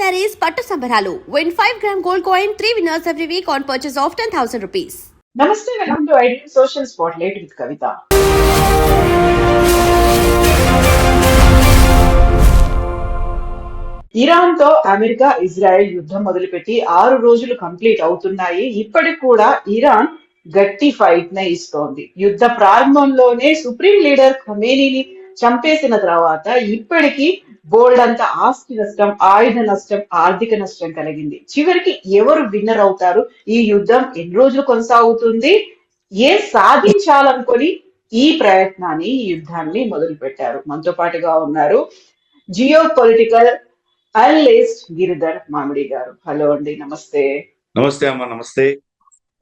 sarees పట్టు సంబరాలు. Win 5 gram gold coin, 3 winners every week on purchase of 10,000 rupees. నమస్తే, welcome to ideal social spotlight with Kavitha. Iran తో America Israel యుద్ధం మొదలుపెట్టి 6 రోజులు complete అవుతున్నాయి. ఇప్పటికి కూడా ఇరాన్ గట్టి ఫైట్ నే ఇస్తోంది. యుద్ధ ప్రారంభంలోనే సుప్రీం లీడర్ ఖమేనీని చంపేసిన తర్వాత ఇప్పటికీ బోల్డ్ అంత ఆస్తి నష్టం, ఆయుధ నష్టం, ఆర్థిక నష్టం కలిగింది. చివరికి ఎవరు విన్నర్ అవుతారు? ఈ యుద్ధం ఎన్ని రోజులు కొనసాగుతుంది? సాధించాలనుకొని ఈ ప్రయత్నాన్ని, ఈ యుద్ధాన్ని మొదలు పెట్టారు. మనతో పాటుగా ఉన్నారు జియో పొలిటికల్ అనలిస్ట్ గిరిధర్ మామిడి గారు. హలో అండి, నమస్తే. నమస్తే అమ్మా. నమస్తే.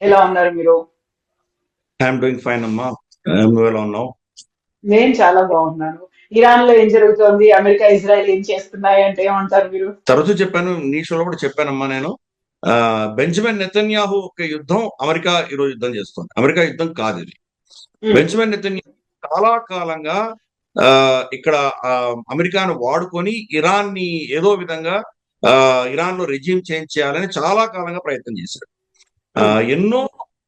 ఎలా ఉన్నారు మీరు? ఐఎమ్ డూయింగ్ ఫైన్ అమ్మా. ఎలా ఉన్నావు? నేను చాలా బాగున్నాను. ఇరాన్ లో ఏం జరుగుతోంది, అమెరికా ఇజ్రాయెల్ ఏం చేస్తున్నాయి అంటే ఏమంటారు మీరు? తరచూ చెప్పాను, నీ షోలో కూడా చెప్పానమ్మా నేను. బెంజమిన్ నెతన్యాహు ఒక యుద్ధం అమెరికా ఈరోజు యుద్ధం చేస్తుంది. అమెరికా యుద్ధం కాదు ఇది. బెంజమిన్ నెతన్యాహు చాలా కాలంగా ఇక్కడ అమెరికాను వాడుకొని ఇరాన్ ని ఏదో విధంగా ఇరాన్ లో రెజ్యూమ్ చేంజ్ చేయాలని చాలా కాలంగా ప్రయత్నం చేశాడు. ఎన్నో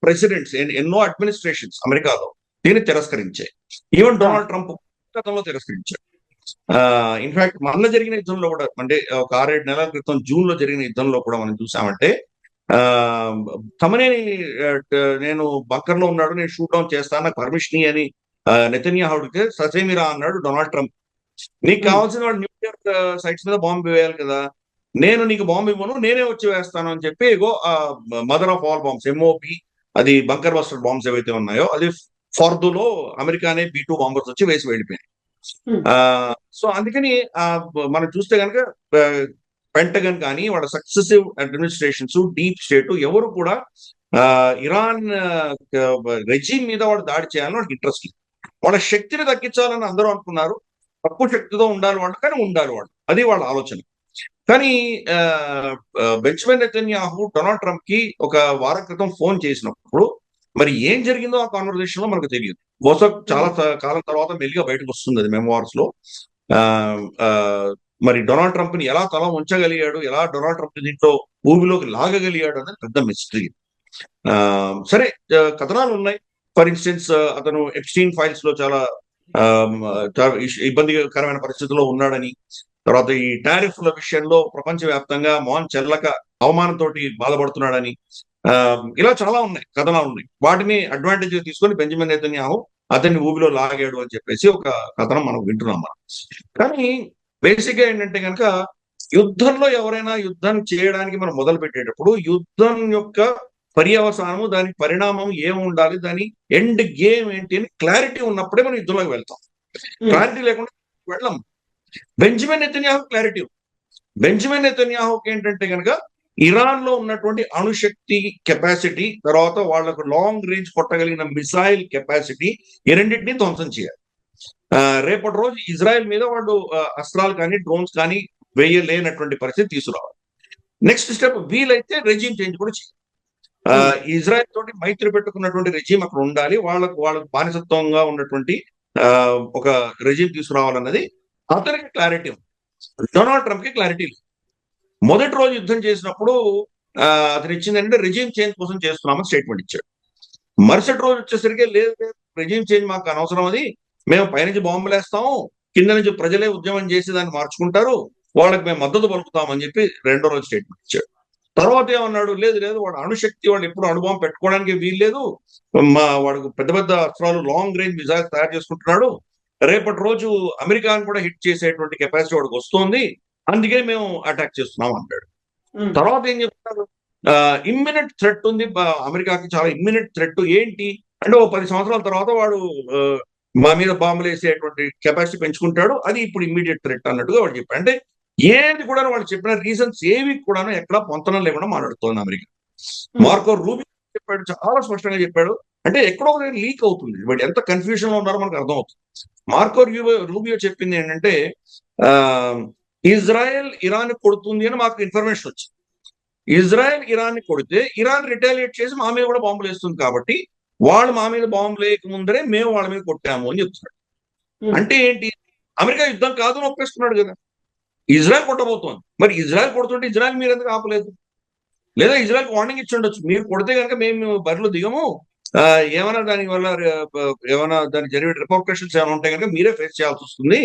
ప్రెసిడెంట్స్, ఎన్నో అడ్మినిస్ట్రేషన్స్ అమెరికాలో దీన్ని తిరస్కరించాయి. ఈవెన్ డొనాల్డ్ ట్రంప్ గతంలో తిరస్కరించాడు. ఇన్ఫాక్ట్ మొన్న జరిగిన యుద్ధంలో కూడా, అంటే ఒక 6-7 నెలల క్రితం జూన్ లో జరిగిన యుద్ధంలో కూడా మనం చూసామంటే తమనేని నేను బంకర్ లో ఉన్నాడు, నేను షూట్ డౌన్ చేస్తాను, నాకు పర్మిషన్ అని నెతన్యాహుడికి ససేమిరా అన్నాడు డొనాల్డ్ ట్రంప్. నీకు కావాల్సిన వాడు న్యూక్లియర్ సైట్స్ మీద బాంబు వేయాలి కదా, నేను నీకు బాంబు ఇవ్వను, నేనే వచ్చి వేస్తాను అని చెప్పి mother of all bombs, MOP, అది బంకర్ బస్టర్ బాంబ్స్ ఏవైతే ఉన్నాయో అది ఫార్దులో అమెరికానే B-2 బాంబర్స్ వచ్చి వేసి వెళ్ళిపోయాయి. సో అందుకని మనం చూస్తే కనుక పెంటగన్ కానీ వాళ్ళ సక్సెసివ్ అడ్మినిస్ట్రేషన్స్, డీప్ స్టేట్ ఎవరు కూడా ఇరాన్ రెజీమ్ మీద వాళ్ళు దాడి చేయాలని వాళ్ళకి ఇంట్రెస్ట్ లేదు. వాళ్ళ శక్తిని తగ్గించాలని అందరూ అనుకున్నారు. తక్కువ శక్తితో ఉండాలి వాళ్ళు, కానీ ఉండాలి వాళ్ళు, అది వాళ్ళ ఆలోచన. కానీ బెంజమిన్ నెతన్యాహు డొనాల్డ్ ట్రంప్ కి ఒక వారం క్రితం ఫోన్ చేసినప్పుడు మరి ఏం జరిగిందో ఆ కాన్వర్సేషన్ లో మనకు తెలియదు. బహుశా చాలా కాలం తర్వాత మెల్లిగా బయటకు వస్తుంది అది మెమోర్స్ లో. మరి డొనాల్డ్ ట్రంప్ ని ఎలా తల ఉంచగలిగాడు, ఎలా డొనాల్డ్ ట్రంప్ దీంట్లో ఊబిలోకి లాగగలిగాడు అనేది పెద్ద మిస్టరీ. సరే, కథనాలు ఉన్నాయి. ఫర్ ఇన్స్టెన్స్ అతను ఎప్స్టీన్ ఫైల్స్ లో చాలా ఇబ్బందికరమైన పరిస్థితుల్లో ఉన్నాడని, తర్వాత ఈ టారిఫ్ల విషయంలో ప్రపంచవ్యాప్తంగా మోహన్ చెల్లక అవమానంతో బాధపడుతున్నాడని, ఇలా చాలా ఉన్నాయి, కథనాలు ఉన్నాయి. వాటిని అడ్వాంటేజ్ తీసుకొని బెంజమిన్ నెతన్యాహు అతన్ని ఊబిలో లాగాడు అని చెప్పేసి ఒక కథనం మనం వింటున్నాం మనం. కానీ బేసిక్ గా ఏంటంటే కనుక యుద్ధంలో ఎవరైనా యుద్ధం చేయడానికి మనం మొదలు పెట్టేటప్పుడు యుద్ధం యొక్క పర్యవసానము, దాని పరిణామం ఏముండాలి, దాని ఎండ్ గేమ్ ఏంటి అని క్లారిటీ ఉన్నప్పుడే మనం యుద్ధంలోకి వెళ్తాం. క్లారిటీ లేకుండా వెళ్ళాం. Benjamin Netanyahu clarity. బెంజమిన్ నెతన్యాహుకి ఏంటంటే కనుక ఇరాన్ లో ఉన్నటువంటి అణుశక్తి కెపాసిటీ, తర్వాత వాళ్లకు లాంగ్ రేంజ్ కొట్టగలిగిన మిసైల్ కెపాసిటీ, ఈ రెండింటినీ ధ్వంసం చేయాలి. రేపటి రోజు ఇజ్రాయెల్ మీద వాళ్ళు అస్త్రాలు కానీ డ్రోన్స్ కానీ వేయలేనటువంటి పరిస్థితి తీసుకురావాలి. నెక్స్ట్ స్టెప్ వీలైతే రెజీమ్ చేంజ్ కూడా చేయాలి. ఇజ్రాయెల్ తోటి మైత్రి పెట్టుకున్నటువంటి రెజీమ్ అక్కడ ఉండాలి, వాళ్ళకు బానిసత్వంగా ఉన్నటువంటి ఒక రెజీమ్ తీసుకురావాలన్నది అతనికి క్లారిటీ ఉంది. డొనాల్డ్ ట్రంప్ కి క్లారిటీ లేదు. మొదటి రోజు యుద్ధం చేసినప్పుడు అతను ఇచ్చిందంటే రెజీమ్ చేంజ్ కోసం చేస్తున్నామని స్టేట్మెంట్ ఇచ్చాడు. మరుసటి రోజు వచ్చేసరికి లేదు, రెజీమ్ చేంజ్ మాకు అనవసరం, అది మేము పైనుంచి బాంబులు వేస్తాము, కింద నుంచి ప్రజలే ఉద్యమం చేసి దాన్ని మార్చుకుంటారు, వాళ్ళకి మేము మద్దతు పలుకుతామని చెప్పి రెండో రోజు స్టేట్మెంట్ ఇచ్చాడు. తర్వాత ఏమన్నాడు, లేదు లేదు, వాడు అణుశక్తి, వాళ్ళు ఎప్పుడు అణుబాంబు పెట్టుకోవడానికి వీల్లేదు, వాడికి పెద్ద పెద్ద అస్త్రాలు, లాంగ్ రేంజ్ మిసైల్స్ తయారు చేసుకుంటున్నాడు, రేపటి రోజు అమెరికాను కూడా హిట్ చేసేటువంటి కెపాసిటీ వాడికి వస్తుంది, అందుకే మేము అటాక్ చేస్తున్నాం అన్నాడు. తర్వాత ఏం చెప్తారు, ఇమ్మినెంట్ థ్రెట్ ఉంది అమెరికాకి, చాలా ఇమ్మినెంట్ థ్రెట్. ఏంటి అంటే, ఓ 10 సంవత్సరాల తర్వాత వాడు మా మీద బాంబులు వేసేటువంటి కెపాసిటీ పెంచుకుంటాడు, అది ఇప్పుడు ఇమ్మీడియట్ థ్రెట్ అన్నట్టుగా వాడు చెప్పాడు. అంటే ఏది కూడా వాళ్ళు చెప్పిన రీజన్స్ ఏవి కూడా ఎక్కడా పొంతనం లేకుండా మాట్లాడుతోంది అమెరికా. మార్కో రూబియో చెప్పాడు, చాలా స్పష్టంగా చెప్పాడు. అంటే ఎక్కడో లీక్ అవుతుంది, బట్ ఎంత కన్ఫ్యూజన్ లో ఉన్నారో మనకు అర్థం అవుతుంది. మార్కో రూబియో చెప్పింది ఏంటంటే, ఇజ్రాయెల్ ఇరాన్ కొడుతుంది అని మాకు ఇన్ఫర్మేషన్ వచ్చింది. ఇజ్రాయెల్ ఇరాన్ కొడితే ఇరాన్ రిటాలియేట్ చేసి మా మీద కూడా బాంబులు వేస్తుంది, కాబట్టి వాళ్ళు మా మీద బాంబులు వేయక ముందరే మేము వాళ్ళ మీద కొట్టాము అని చెప్తున్నాడు. అంటే ఏంటి, అమెరికా యుద్ధం కాదు అని ఒప్పేస్తున్నాడు కదా. ఇజ్రాయెల్ కొట్టబోతోంది. మరి ఇజ్రాయెల్ కొడుతుంటే ఇజ్రాయెల్ మీరు ఎందుకు ఆపలేదు? లేదా ఇజ్రాయెల్ వార్నింగ్ ఇచ్చి ఉండొచ్చు, మీరు కొడితే కనుక మేము బరిలో దిగము, ఏమైనా దాని వల్ల ఏమైనా దాని జరిగే రిపర్కషన్స్ ఏమైనా ఉంటాయి కనుక మీరే ఫేస్ చేయాల్సి వస్తుంది.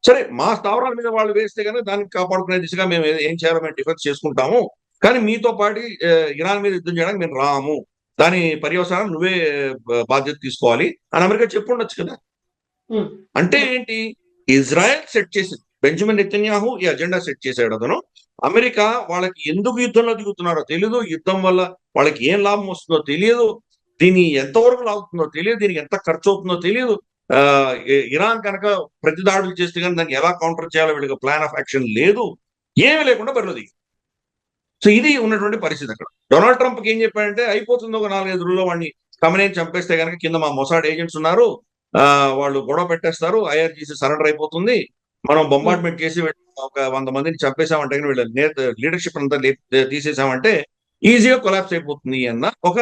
సరే, మా స్థావరాల మీద వాళ్ళు వేస్తే కనుక దానికి కాపాడుకునే దిశగా మేము ఏం చేయాలో మేము డిఫెన్స్ చేసుకుంటాము, కానీ మీతో పాటు ఇరాన్ మీద యుద్ధం చేయడానికి మేము రాము, దాని పర్యవసానం నువ్వే బాధ్యత తీసుకోవాలి అని అమెరికా చెప్పుండొచ్చు కదా. ఉమ్, అంటే ఏంటి? ఇజ్రాయెల్ సెట్ చేసింది, బెంజమిన్ నెతన్యాహు ఈ అజెండా సెట్ చేశాడు. అతను అమెరికా వాళ్ళకి ఎందుకు యుద్ధంలో దిగుతున్నారో తెలియదు, యుద్ధం వల్ల వాళ్ళకి ఏం లాభం వస్తుందో తెలియదు, దీని ఎంతవరకు లాగుతుందో తెలియదు, దీనికి ఎంత ఖర్చు అవుతుందో తెలియదు. ఆ ఇరాన్ కనుక ప్రతి దాడులు చేస్తే కానీ దాన్ని ఎలా కౌంటర్ చేయాలో వీళ్ళకి ప్లాన్ ఆఫ్ యాక్షన్ లేదు, ఏమీ లేకుండా బరిలో దిగి. సో ఇది ఉన్నటువంటి పరిస్థితి అక్కడ. డొనాల్డ్ ట్రంప్కి ఏం చెప్పాడంటే, అయిపోతుంది ఒక 4-5 రోజుల్లో వాడిని కమనేని చంపేస్తే కనుక కింద మా మొసాడ్ ఏజెంట్స్ ఉన్నారు, వాళ్ళు గొడవ పెట్టేస్తారు, ఐఆర్జీసీ సరెండర్ అయిపోతుంది, మనం బొంబార్డ్మెంట్ చేసి ఒక 100 మందిని చంపేశామంటే కానీ వీళ్ళ లీడర్షిప్ అంతా తీసేసామంటే ఈజీగా కొలాప్స్ అయిపోతుంది అన్న ఒక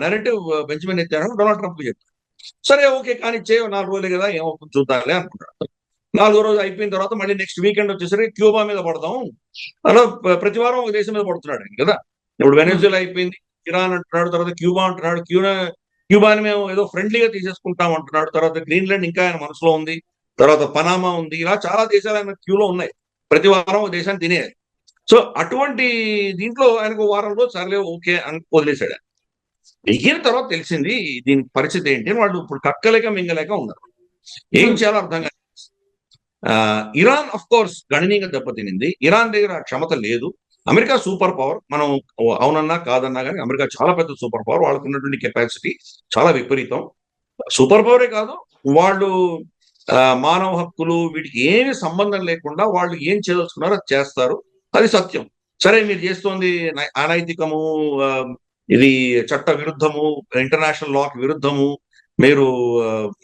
narrative Benjamin Netanyahu Donald Trump చెప్పారు. సరే ఓకే, కానీ 4 రోజులే కదా ఏమవుతుంది చూద్దాంలే అనుకుంటారు. 4వ రోజు అయిపోయిన తర్వాత మళ్ళీ నెక్స్ట్ వీకెండ్ వచ్చేసరికి క్యూబా మీద పడదాం, అలా ప్రతి వారం ఒక దేశం మీద పడుతున్నాడు ఆయన కదా. ఇప్పుడు వెనెజులా అయిపోయింది, ఇరాన్ అంటున్నాడు, తర్వాత క్యూబా అంటున్నాడు, క్యూబాని మేము ఏదో ఫ్రెండ్లీగా తీసేసుకుంటాం అంటున్నాడు, తర్వాత గ్రీన్లాండ్ ఇంకా ఆయన మనసులో ఉంది, తర్వాత పనామా ఉంది, ఇలా చాలా దేశాలు ఆయన క్యూలో ఉన్నాయి, ప్రతి వారం ఒక దేశాన్ని తినేయాలి. సో అటువంటి దీంట్లో ఆయనకు వారం రోజు సర్లే ఓకే అని వదిలేశాడు. దిగిన తర్వాత తెలిసింది దీని పరిస్థితి ఏంటి అని. వాళ్ళు ఇప్పుడు కక్కలేక మింగలేక ఉన్నారు, ఏం చేయాలో అర్థం కాదు. ఇరాన్ అఫ్ కోర్స్ గణనీయంగా దెబ్బతినింది, ఇరాన్ దగ్గర క్షమత లేదు. అమెరికా సూపర్ పవర్, మనం అవునన్నా కాదన్నా కానీ అమెరికా చాలా పెద్ద సూపర్ పవర్, వాళ్ళకు ఉన్నటువంటి కెపాసిటీ చాలా విపరీతం. సూపర్ పవరే కాదు, వాళ్ళు మానవ హక్కులు వీటికి ఏమి సంబంధం లేకుండా వాళ్ళు ఏం చేయదలుచుకున్నారో అది చేస్తారు, అది సత్యం. సరే, మీరు చేస్తోంది అనైతికము, ఇది చట్ట విరుద్ధము, ఇంటర్నేషనల్ లాకి విరుద్ధము, మీరు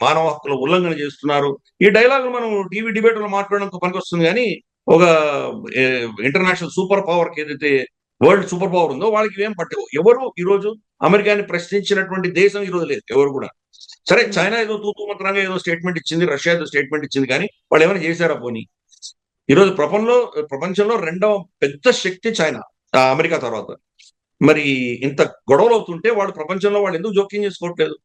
మానవ హక్కుల ఉల్లంఘన చేస్తున్నారు, ఈ డైలాగులు మనం టీవీ డిబేట్లో మాట్లాడడానికి పనికి వస్తుంది. కానీ ఒక ఇంటర్నేషనల్ సూపర్ పవర్కి ఏదైతే వరల్డ్ సూపర్ పవర్ ఉందో వాళ్ళకి ఏం పట్టవు. ఎవరు ఈరోజు అమెరికాని ప్రశ్నించినటువంటి దేశం ఈరోజు లేదు, ఎవరు కూడా. సరే, చైనా ఏదో తూతూ మంత్రంగా ఏదో స్టేట్మెంట్ ఇచ్చింది, రష్యా ఏదో స్టేట్మెంట్ ఇచ్చింది, కానీ వాళ్ళు ఏమైనా చేశారా పోనీ? ఈరోజు ప్రపంచంలో 2వ పెద్ద శక్తి చైనా, అమెరికా తర్వాత. మరి ఇంత గొడవలు అవుతుంటే వాళ్ళు ప్రపంచంలో వాళ్ళు ఎందుకు జోక్యం చేసుకోవట్లేదు?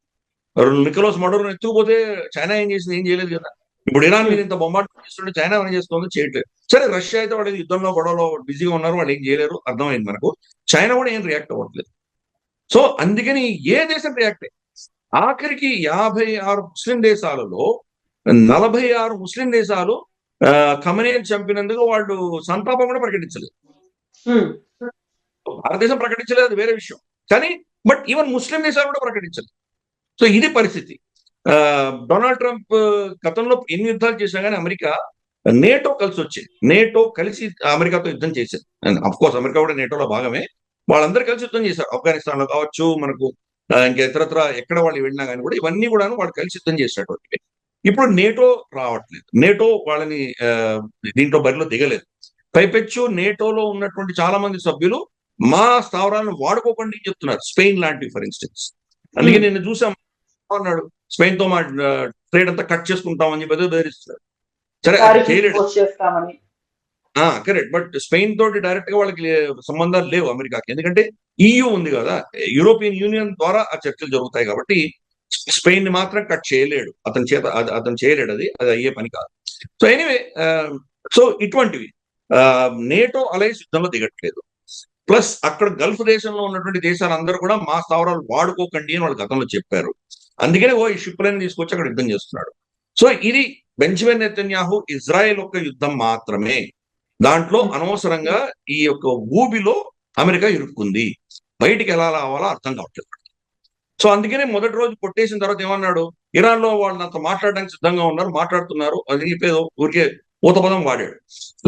నికోలస్ మడోరోని ఎత్తుకుపోతే చైనా ఏం చేసింది? ఏం చేయలేదు కదా. ఇప్పుడు ఇరాన్ మీద ఇంత బొంబార్డ్మెంట్ చేస్తుంటే చైనా ఏం చేస్తుందో చేయట్లేదు. సరే, రష్యా అయితే వాళ్ళు యుద్ధంలో గొడవలో బిజీగా ఉన్నారు, వాళ్ళు ఏం చేయలేరు, అర్థమైంది మనకు. చైనా కూడా ఏం రియాక్ట్ అవ్వట్లేదు. సో అందుకని ఏ దేశం రియాక్ట్ అయ్యి ఆఖరికి 56 ముస్లిం దేశాలలో 46 ముస్లిం దేశాలు ఖమనేని చంపినందుకు వాళ్ళు సంతాపం కూడా ప్రకటించలేదు. భారతదేశం ప్రకటించలేదు, అది వేరే విషయం, కానీ బట్ ఈవెన్ ముస్లిం దేశాలు కూడా ప్రకటించలేదు. సో ఇది పరిస్థితి. డొనాల్డ్ ట్రంప్ గతంలో ఎన్ని యుద్ధాలు చేసినా కానీ అమెరికా నేటో కలిసి వచ్చింది, నేటో కలిసి అమెరికాతో యుద్ధం చేసింది. అఫ్ కోర్స్ అమెరికా కూడా నేటోలో భాగమే, వాళ్ళందరూ కలిసి యుద్ధం చేశారు. ఆఫ్ఘనిస్తాన్ లో కావచ్చు, మనకు ఇంకా ఇతరత్ర ఎక్కడ వాళ్ళు వెళ్ళినా కానీ కూడా ఇవన్నీ కూడా వాళ్ళు కలిసి యుద్ధం చేసినటువంటి. ఇప్పుడు నేటో రావట్లేదు, నేటో వాళ్ళని దీంట్లో బరిలో దిగలేదు. పైపెచ్చు నేటోలో ఉన్నటువంటి చాలా మంది సభ్యులు మా స్థావరాలను వాడుకోకండి చెప్తున్నారు, స్పెయిన్ లాంటివి ఫర్ ఇన్స్టెన్స్. అందుకే నేను చూసాం, అన్నాడు స్పెయిన్ తో మా ట్రేడ్ అంతా కట్ చేసుకుంటామని చెప్పి బెదిరిస్తున్నారు. సరే, చేయలేడు, కరెక్ట్. బట్ స్పెయిన్ తోటి డైరెక్ట్ గా వాళ్ళకి సంబంధాలు లేవు అమెరికాకి, ఎందుకంటే EU ఉంది కదా, యూరోపియన్ యూనియన్ ద్వారా ఆ చర్చలు జరుగుతాయి కాబట్టి స్పెయిన్ ని మాత్రం కట్ చేయలేడు, అతను చేయలేడు, అది అయ్యే పని కాదు. సో ఎనీవే, సో ఇటువంటివి నేటో అలయన్స్ యుద్ధంలో దిగట్లేదు. ప్లస్ అక్కడ గల్ఫ్ దేశంలో ఉన్నటువంటి దేశాలందరూ కూడా మా స్థావరాలు వాడుకోకండి అని వాళ్ళు గతంలో చెప్పారు. అందుకనే ఈ షిప్లను తీసుకొచ్చి అక్కడ యుద్ధం చేస్తున్నాడు. సో ఇది బెంజమిన్ నెతన్యాహు ఇజ్రాయెల్ యొక్క యుద్ధం మాత్రమే. దాంట్లో అనవసరంగా ఈ యొక్క ఊబిలో అమెరికా ఇరుక్కుంది, బయటికి ఎలా రావాలో అర్థం కావట్లేదు. సో అందుకనే మొదటి రోజు కొట్టేసిన తర్వాత ఏమన్నాడు, ఇరాన్ లో వాళ్ళు నాతో మాట్లాడడానికి సిద్ధంగా ఉన్నారు, మాట్లాడుతున్నారు అని చెప్పేది ఊరికే ఊతపదం వాడాడు.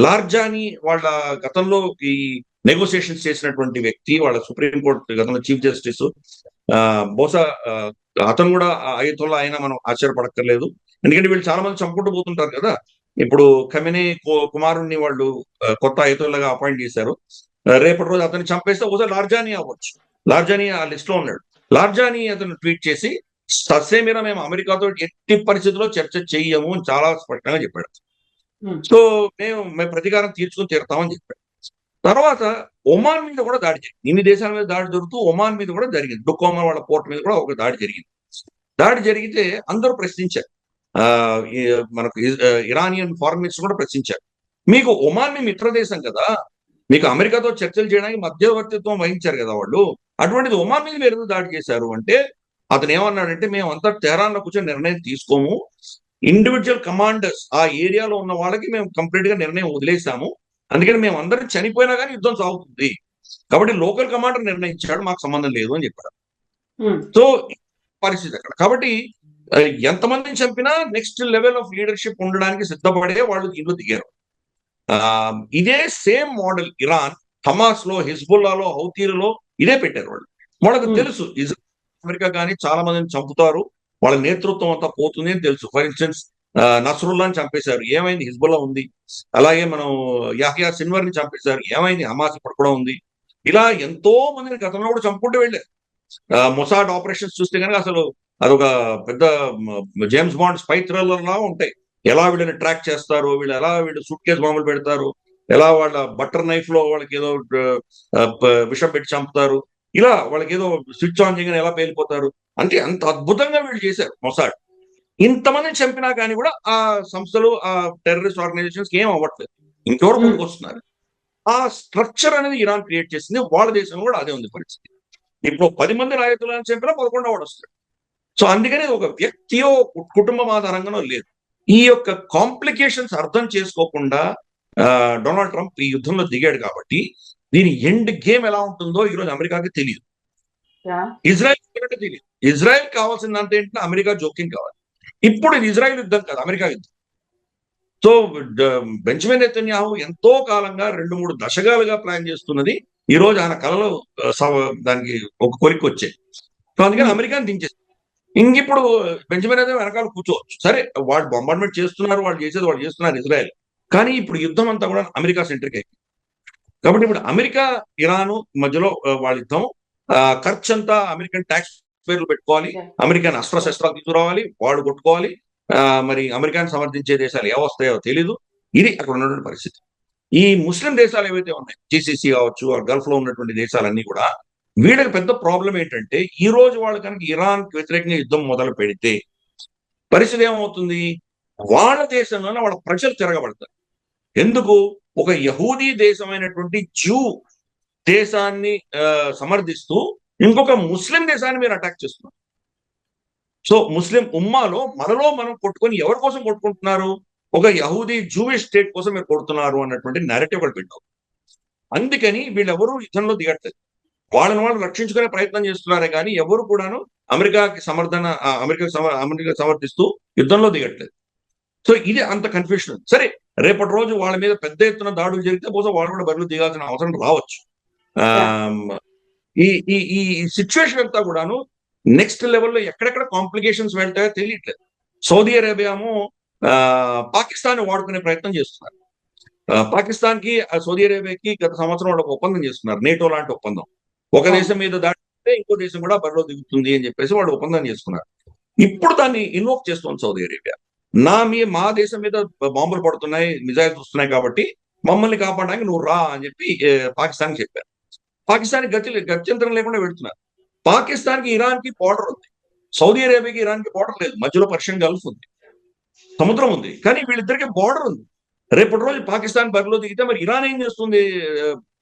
లార్జాని వాళ్ళ గతంలో ఈ నెగోసియేషన్స్ చేసినటువంటి వ్యక్తి, వాళ్ళ సుప్రీంకోర్టు గతంలో చీఫ్ జస్టిస్, బహుశా అతను కూడా అయతొల్లా అయినా మనం ఆశ్చర్యపడక్కర్లేదు, ఎందుకంటే వీళ్ళు చాలా మంది చంపుకుంటూ పోతుంటారు కదా. ఇప్పుడు ఖమేనీ కుమారుణ్ణి వాళ్ళు కొత్త అయతొల్లాగా అపాయింట్ చేశారు. రేపటి రోజు అతన్ని చంపేస్తే ఒకసారి లార్జాని అవ్వచ్చు, లార్జాని ఆ లిస్ట్ లో ఉన్నాడు. లార్జాని అతను ట్వీట్ చేసి ససేమిరా మేము అమెరికాతో ఎట్టి పరిస్థితుల్లో చర్చ చెయ్యము అని చాలా స్పష్టంగా చెప్పాడు. సో మేము ప్రతీకారం తీర్చుకుని తీరుతామని చెప్పాడు. తర్వాత ఒమాన్ మీద కూడా దాడి జరిగింది. ఇన్ని దేశాల మీద దాడి జరుగుతూ ఒమాన్ మీద కూడా జరిగింది. డుకోమా వాళ్ళ పోర్ట్ మీద కూడా ఒక దాడి జరిగింది. దాడి జరిగితే అందరూ ప్రశ్నించారు. మనకు ఇరానియన్ ఫారెన్ మినిస్టర్ కూడా ప్రశ్నించారు. మీకు ఒమాన్ మీ మిత్ర దేశం కదా, మీకు అమెరికాతో చర్చలు చేయడానికి మధ్యవర్తిత్వం వహించారు కదా వాళ్ళు, అటువంటిది ఒమాన్ మీద మీరు ఎందుకు దాడి చేశారు అంటే అతను ఏమన్నాడంటే, మేము అంతా తెహరాన్లో కూర్చొని నిర్ణయం తీసుకోము, ఇండివిజువల్ కమాండర్స్ ఆ ఏరియాలో ఉన్న వాళ్ళకి మేము కంప్లీట్ గా నిర్ణయం వదిలేసాము, అందుకని మేము అందరం చనిపోయినా కానీ యుద్ధం సాగుతుంది, కాబట్టి లోకల్ కమాండర్ నిర్ణయించాడు, మాకు సంబంధం లేదు అని చెప్పారు. సో పరిస్థితి అక్కడ. కాబట్టి ఎంతమందిని చంపినా నెక్స్ట్ లెవెల్ ఆఫ్ లీడర్షిప్ ఉండడానికి సిద్ధపడే వాళ్ళు దీంట్లో దిగారు. ఇదే సేమ్ మోడల్ ఇరాన్ హమాస్ లో, హిజ్బుల్లాలో, హౌతీలలో ఇదే పెట్టారు వాళ్ళు. వాళ్ళకు తెలుసు అమెరికా కానీ చాలా మందిని చంపుతారు, వాళ్ళ నేతృత్వం అంతా పోతుంది అని తెలుసు. ఫర్ ఇన్స్టెన్స్ నస్రుల్లాని చంపేశారు, ఏమైంది? హిజ్బుల్లా ఉంది. అలాగే మనం యాహ్యా సిన్వర్ ని చంపేశారు, ఏమైంది? హమాస్ ఇప్పుడు కూడా ఉంది. ఇలా ఎంతో మందిని గతంలో కూడా చంపుకుంటూ వెళ్ళారు. మొసాడ్ ఆపరేషన్స్ చూస్తే కనుక అసలు అదొక పెద్ద జేమ్స్ బాండ్ స్పై థ్రిల్లర్ లా ఉంటాయి. ఎలా వీళ్ళని ట్రాక్ చేస్తారు, వీళ్ళు సూట్ కేసు బాంబులు పెడతారు, ఎలా వాళ్ళ బటర్ నైఫ్ లో వాళ్ళకి ఏదో విషం పెట్టి చంపుతారు, ఇలా వాళ్ళకి ఏదో స్విచ్ ఆన్ చేయగానే ఎలా పేలిపోతారు అంటే అంత అద్భుతంగా వీళ్ళు చేశారు మొసాడ్. ఇంతమందిని చంపినా కానీ కూడా ఆ సంస్థలు, ఆ టెర్రరిస్ట్ ఆర్గనైజేషన్స్ ఏం అవ్వట్లేదు, ఇంకెవరు ముందుకు వస్తున్నారు. ఆ స్ట్రక్చర్ అనేది ఇరాన్ క్రియేట్ చేసింది. వాళ్ళ దేశంలో కూడా అదే ఉంది పరిస్థితి. ఇప్పుడు 10 మంది నాయకులను చంపినా 11వ వాడు వస్తాడు. సో అందుకని ఒక వ్యక్తియో కుటుంబం ఆధారంగానో లేదు. ఈ యొక్క కాంప్లికేషన్స్ అర్థం చేసుకోకుండా డొనాల్డ్ ట్రంప్ ఈ యుద్ధంలో దిగాడు కాబట్టి దీని ఎండ్ గేమ్ ఎలా ఉంటుందో ఈరోజు అమెరికాకి తెలియదు, ఇజ్రాయెల్ తెలియదు. ఇజ్రాయెల్ కావాల్సిందంటే ఏంటంటే అమెరికా జోక్యం కావాలి. ఇప్పుడు ఇది ఇజ్రాయెల్ యుద్ధం కాదు, అమెరికా యుద్ధం. సో బెంజమిన్ నెతన్యాహు ఎంతో కాలంగా 2-3 దశకాలుగా ప్లాన్ చేస్తున్నది ఈ రోజు ఆయన కళలో దానికి ఒక కొలిక్కి వచ్చాయి. సో అందుకని అమెరికాని దించేసి ఇంకిప్పుడు బెంజమిన్ అయితే వెనకాల కూర్చోవచ్చు. సరే, వాళ్ళు బొంబార్డ్మెంట్ చేస్తున్నారు, వాళ్ళు చేస్తున్నారు ఇజ్రాయెల్, కానీ ఇప్పుడు యుద్ధం అంతా కూడా అమెరికా సెంట్రిక్ అయిపోయింది. కాబట్టి ఇప్పుడు అమెరికా ఇరాన్ మధ్యలో వాళ్ళ యుద్ధం, ఖర్చు అంతా అమెరికన్ ట్యాక్స్ పేర్లు పెట్టుకోవాలి, అమెరికన్ అస్త్రశస్త్రాలు తీసుకురావాలి, వాడు కొట్టుకోవాలి. మరి అమెరికాని సమర్థించే దేశాలు ఏవొస్తాయో తెలీదు. ఇది అక్కడ ఉన్నటువంటి పరిస్థితి. ఈ ముస్లిం దేశాలు ఏవైతే ఉన్నాయి, జీసీసీ కావచ్చు, గల్ఫ్ లో ఉన్నటువంటి దేశాలన్నీ కూడా వీళ్ళకి పెద్ద ప్రాబ్లం ఏంటంటే ఈ రోజు వాళ్ళు కనుక ఇరాన్ కి వ్యతిరేకంగా యుద్ధం మొదలు పెడితే పరిస్థితి ఏమవుతుంది? వాళ్ళ దేశంలోనే వాళ్ళ ప్రజలు తిరగబడతారు. ఎందుకు? ఒక యహూదీ దేశమైనటువంటి జూ దేశాన్ని సమర్థిస్తూ ఇంకొక ముస్లిం దేశాన్ని మీరు అటాక్ చేస్తున్నారు. సో ముస్లిం ఉమ్మాలో మనం కొట్టుకొని ఎవరి కోసం కొట్టుకుంటున్నారు? ఒక యహూదీ జూవిష్ స్టేట్ కోసం మీరు కొడుతున్నారు అన్నటువంటి నెరేటివ్ వాళ్ళు పెట్టారు. అందుకని వీళ్ళెవరూ యుద్ధంలో దిగట్లేదు, వాళ్ళని వాళ్ళు రక్షించుకునే ప్రయత్నం చేస్తున్నారే కానీ ఎవరు కూడాను అమెరికాకి సమర్థిస్తూ యుద్ధంలో దిగట్లేదు. సో ఇది అంత కన్ఫ్యూషన్ ఉంది. సరే, రేపటి రోజు వాళ్ళ మీద పెద్ద ఎత్తున దాడులు జరిగితే బహుశా వాళ్ళు కూడా బరిలో దిగాల్సిన అవసరం రావచ్చు. ఈ సిచ్యువేషన్ అంతా కూడాను నెక్స్ట్ లెవెల్లో ఎక్కడెక్కడ కాంప్లికేషన్స్ వెళ్తాయో తెలియట్లేదు. సౌదీ అరేబియాము పాకిస్తాన్ వాడుకునే ప్రయత్నం చేస్తున్నారు. పాకిస్తాన్ కి, సౌదీ అరేబియాకి గత సంవత్సరం వాళ్ళు ఒక ఒప్పందం చేస్తున్నారు, నేటో లాంటి ఒప్పందం. ఒక దేశం మీద దాడితే ఇంకో దేశం కూడా బరిలో దిగుతుంది అని చెప్పేసి వాళ్ళు ఒప్పందం చేసుకున్నారు. ఇప్పుడు దాన్ని ఇన్వోక్ చేస్తుంది సౌదీ అరేబియా. మా దేశం మీద బాంబులు పడుతున్నాయి, మిజైల్స్ వస్తున్నాయి, కాబట్టి మమ్మల్ని కాపాడడానికి నువ్వు రా అని చెప్పి పాకిస్తాన్ చెప్పారు. పాకిస్తాన్ గత్యంతరం లేకుండా పెడుతున్నారు. పాకిస్తాన్ కి ఇరాన్ కి బార్డర్ ఉంది, సౌదీ అరేబియాకి ఇరాన్ కి బార్డర్ లేదు, మధ్యలో పర్షియన్ గల్ఫ్ ఉంది, సముద్రం ఉంది, కానీ వీళ్ళిద్దరికి బార్డర్ ఉంది. రేపటి రోజు పాకిస్తాన్ బరిలో దిగితే మరి ఇరాన్ ఏం చేస్తుంది